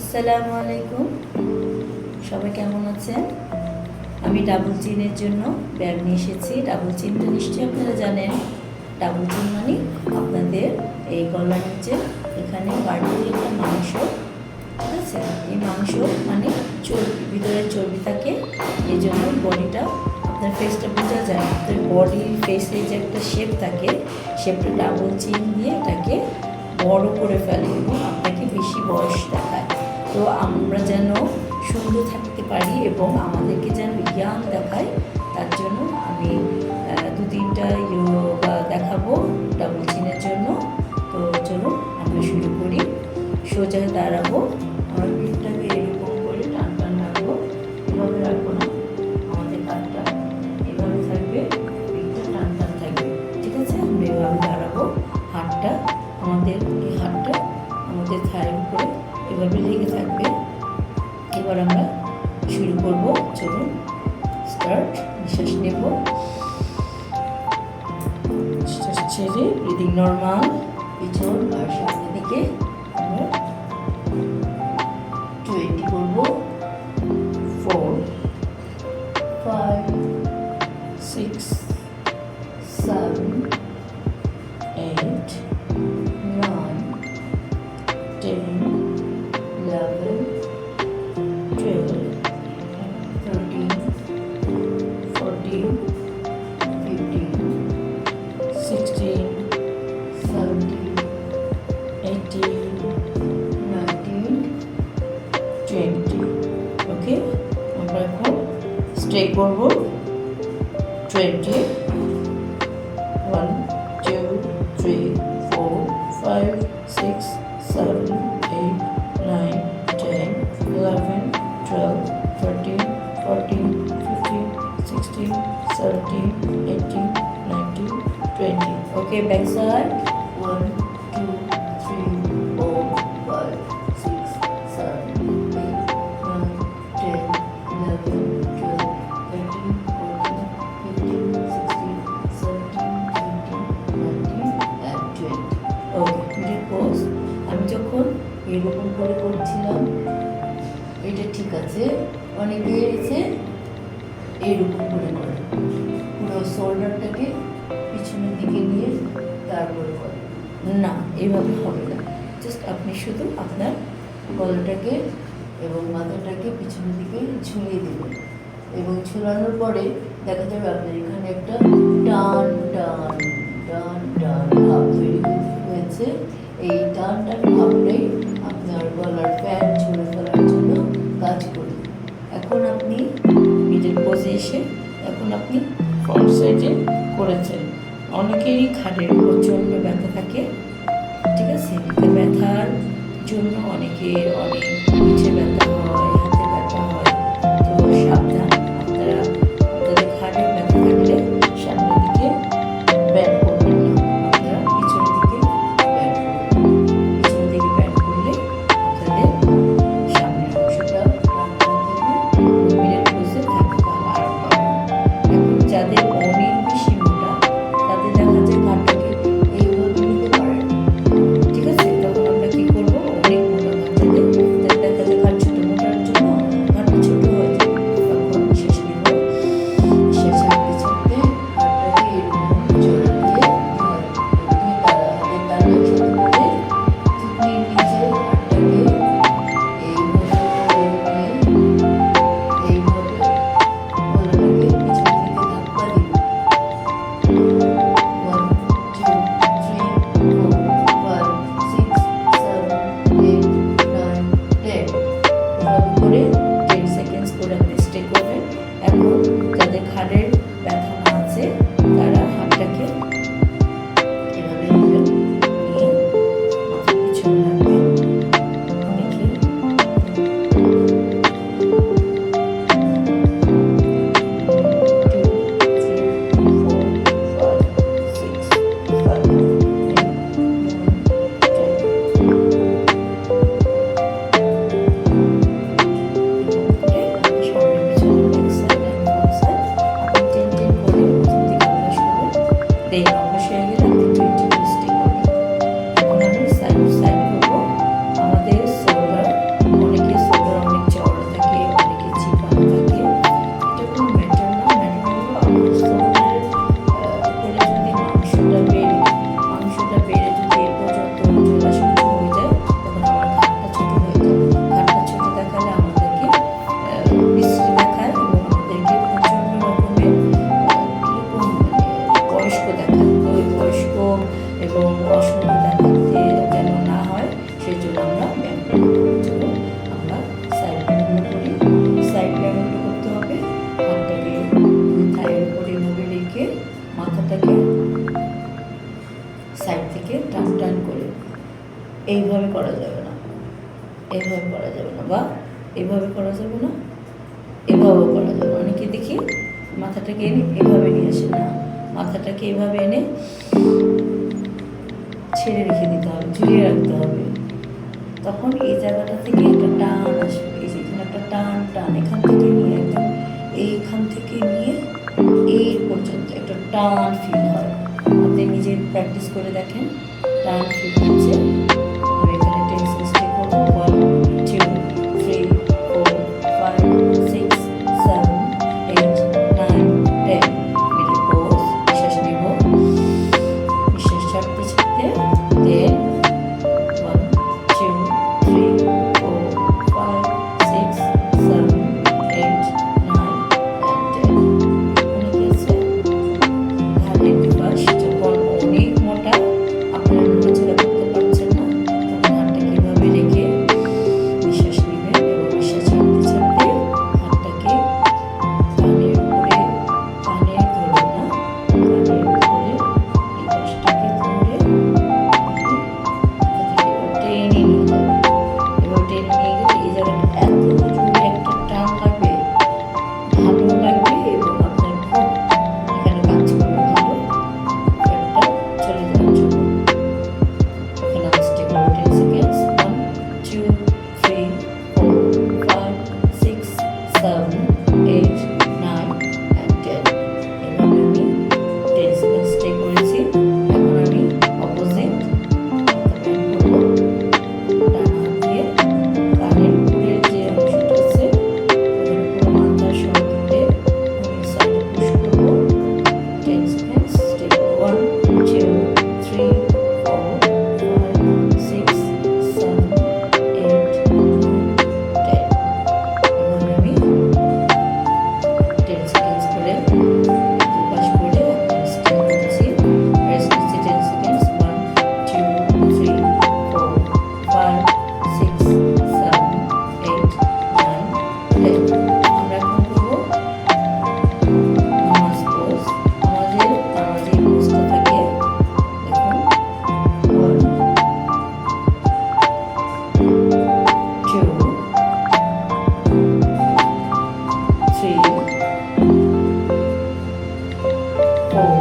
আসসালামু আলাইকুম, সবাই কেমন আছেন? আমি ডাবল চিনের জন্য ব্যাগ নিয়ে এসেছি। ডাবল চিনটা নিশ্চয়ই আপনারা জানেন। ডাবল চিন মানে আপনাদের এই গলার নিচে এখানে বাড়তি একটা মাংস, ঠিক আছে? এই মাংস মানে চর্বি, ভিতরে চর্বি থাকে, এই জন্য বডিটা আপনার ফেসটা বোঝা যায়। তো বডি ফেসে যে একটা শেপ থাকে, শেপটা ডাবল চিন দিয়ে এটাকে বড় করে ফেলে এবং আপনাকে বেশি বয়স দেখায়। তো আমরা যেন সুন্দর থাকতে পারি এবং আমাদেরকে যেন ইয়াং দেখায়, তার জন্য আমি 2-3টা ইয়োগা দেখাবো ডাবল চিনের জন্য। তো চলুন আমরা শুরু করি। সোজা দাঁড়াবো, আমার পিঠটাকে এরকম করে টান টান রাখবো, এভাবে রাখবো না, আমাদের কাঠটা এভাবে থাকবে, পিঠটা টান টান থাকবে, ঠিক আছে? আমরা এভাবে দাঁড়াবো, হাতটা আমাদের এই হাতটা আমাদের থায়ের উপরে এভাবে লেগে থাকবে। এবার আমরা শুরু করব, চলুন স্টার্ট। নিঃশ্বাস নেব, নিঃশ্বাস ছেড়ে ব্রিদিং নর্মাল, পিছন আর সামনের দিকে আমরা 20 করব। 4 5 6 7 8 9 10 11 12 13 14 15 16 17 18 19 20। ওকে, আমরা এখন স্টে করব 20 1 2 3 4 5 6 7 8 9 10 11 12 13 14 15 16 17 18 19 20। Okay, back side. 1 2 3 4 5 6 7 8 9 10 11 12 13 14 15 16 17 18 19 and 20. Okay, middle pose. আমি যখন এরকম করে করছিলাম এটা ঠিক আছে, অনেকে এসে এইরকম করে করে পুরো শোল্ডারটাকে পিছনের দিকে নিয়ে তারপরে করে না, এইভাবে হবে না। জাস্ট আপনি শুধু আপনার গলাটাকে এবং মাথাটাকে পিছনের দিকে ঝুলিয়ে দেবেন এবং ঝুলানোর পরে দেখা যাবে আপনার এখানে একটা টান টান টান টান ভাব তৈরি হয়েছে। এই টান টান ভাবটাই আপনার গলার ফ্যাট ঝরে ফেলার জন্য কাজ করবে। এখন আপনি মিডল পোজে এসে এখন আপনি ফ্রন্ট সাইডে করেছেন। অনেকেরই ঘাড়ের প্রচণ্ড ব্যথা থাকে, ঠিক আছে? ব্যথার জন্য অনেকের অনেক পিঠে ব্যথা হয়, হাতে ব্যথা হয়। তো সাবধান, আপনারা আপনাদের ঘাড়ের ব্যথা থাকলে সামনের দিকে ব্যান্ড করবেন না, আপনারা পিছনের দিকে ব্যান্ড করবেন। পিছনের দিকে ব্যান্ড করলে আপনাদের সামনের অংশটা মিডল পোজে থাকতে আরাম পাবে। এখন যাদের অনেক বেশি মোটা, তাদের দেখা যায় ঘাড়টাকে এইভাবে নিতে পারে না, ঠিক আছে? তখন আমরা কি করবো, অনেক মোটা ঘাড় যাদের দেখা যায় ঘাড় ছোটো মোটার জন্য অসুবিধা দেখাতে যেন না হয় সেই জন্য আমরা ব্যায়ামগুলো চলুন আমরা সাইড ব্যায়ামগুলো করি। সাইড ব্যায়ামগুলো করতে হবে হাতটাকে থাইয়ের উপরে এভাবে রেখে মাথাটাকে সাইড থেকে টান টান করে এইভাবে করা যাবে না, এইভাবে করা যাবে না, বা এইভাবে করা যাবে না, এভাবেও করা যাবে। অনেকে দেখি মাথাটাকে এনে এভাবে নিয়ে আসে না, মাথাটাকে এভাবে এনে ছেড়ে রেখে দিতে হবে, ঝুলিয়ে রাখতে হবে। তখন এই জায়গাটা থেকে একটা টান আসবে, এই যে এখানে একটা টান টান এখান থেকে নিয়ে একদম এইখান থেকে নিয়ে এই পর্যন্ত একটা টান ফিল হয়। আপনি নিজে প্র্যাকটিস করে দেখেন, টান ফিল হচ্ছে। আমি এখানে টেন্সিং স্টে করবো 1 2 3 4 5 6 7 8 9 10। মিডল পোজ, নিঃশ্বাস নিব, নিঃশ্বাস ছাড়তে ছাড়তে 10 1 2 3 4 5 6 7 8 9 and 10। অনেকে আছে ঘাড়ের পাশ যখন অনেক মোটা আপনারা নড়াচড়া করতে পারছেন না, তখন হাতটাকে এভাবে রেখে নিঃশ্বাস নেবেন এবং নিঃশ্বাস ছাড়তে ছাড়তে হাতটাকে কানের উপরে, কানের ধরবেন না, কানের উপরে এই পাশটাকে ধরে টেনে নিয়ে যাবেন। এবার টেনে নিয়ে গেলে এই জায়গাটা এত জোরে একটা টান লাগবে, ভালো লাগবে এবং আপনার খুব এখানে কাজ করবে, ভালো একটা চলে যাওয়ার জন্য। এখানে আমি স্টে করবো 10 সেকেন্ডস। 1 2 3 4 5 6 7 8 9 and 10। এভাবে আমি 10 সেকেন্ড স্টে করেছি। এখন আমি অপোজিট ব্যায়াম করবো। ডান হাত দিয়ে কানের উপরের যে অংশটা আছে ওখানে পুরো মাথা সহ ধরে আমি সাইডে পুশ করবো। 10 seconds stay 1 2 3 4 5 6 7 8 9 10। এভাবে আমি 10 seconds করে দুপাশ করে স্টে করছি, রেস্ট নিচ্ছি 10 seconds। 1 2 3 4 5 6 7 8 9 10। আমরা এখন করবো নামাজ পোজ। আমাদের নামাজে পোজটা থাকে, দেখুন 1 2 3 4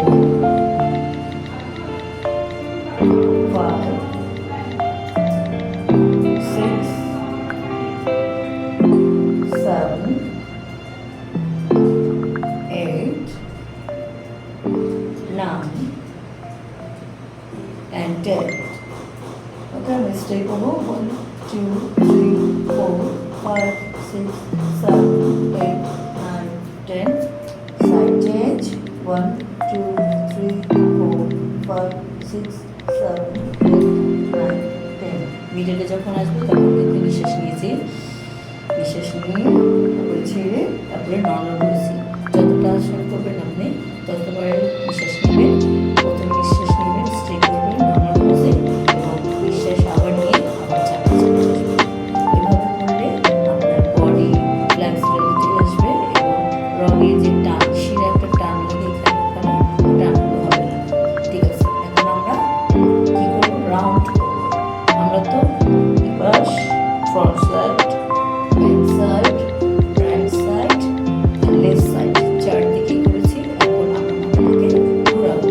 5 6 7 8 9 and 10। ওকে, আমি স্টে করবো 1 2 3 4 5 6 7 8 9 10। Side change 1 2 3 4 5 6 7 8 9 10। মিডলে যখন আসবে তখন কিন্তু নিঃশ্বাস নিয়েছি, নিঃশ্বাস নিয়ে তারপরে ছেড়ে তারপরে নর্মাল করেছি। যতটা আসন করবেন আপনি ততবার নিঃশ্বাস নেবেন। প্রথমে নিঃশ্বাস নেবেন, স্টে করবেন নর্মাল পোজে এবং নিঃশ্বাস আবার নিয়ে আবার চাপতে চলে আসবেন। এভাবে করলে আপনার বডি ফ্লেক্সিবল চলে আসবে এবং রগের যে টান, শিরা একটা টান লাগে এখানে ওখানে, টানগুলো হবে না। ঠিক আছে, এখন আমরা কি করবো? রাউন্ড করবো। আমরা তো এপাশ front side, back side, right side, left side চারদিকেই করেছি। এখন আমরা মাথাটাকে ঘোরাবো।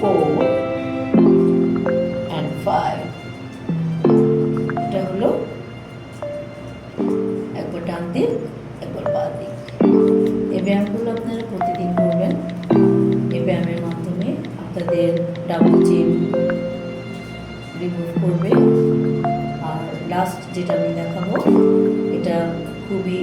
4 and 5। এটা হলো একবার ডান দিক একবার বাঁ দিক। এই ব্যায়ামগুলো আপনারা প্রতিদিন করবেন। এই ব্যায়ামের মাধ্যমে আপনাদের ডাবল চিন রিমুভ করবে। আর লাস্ট যেটা আমি দেখাবো, এটা খুবই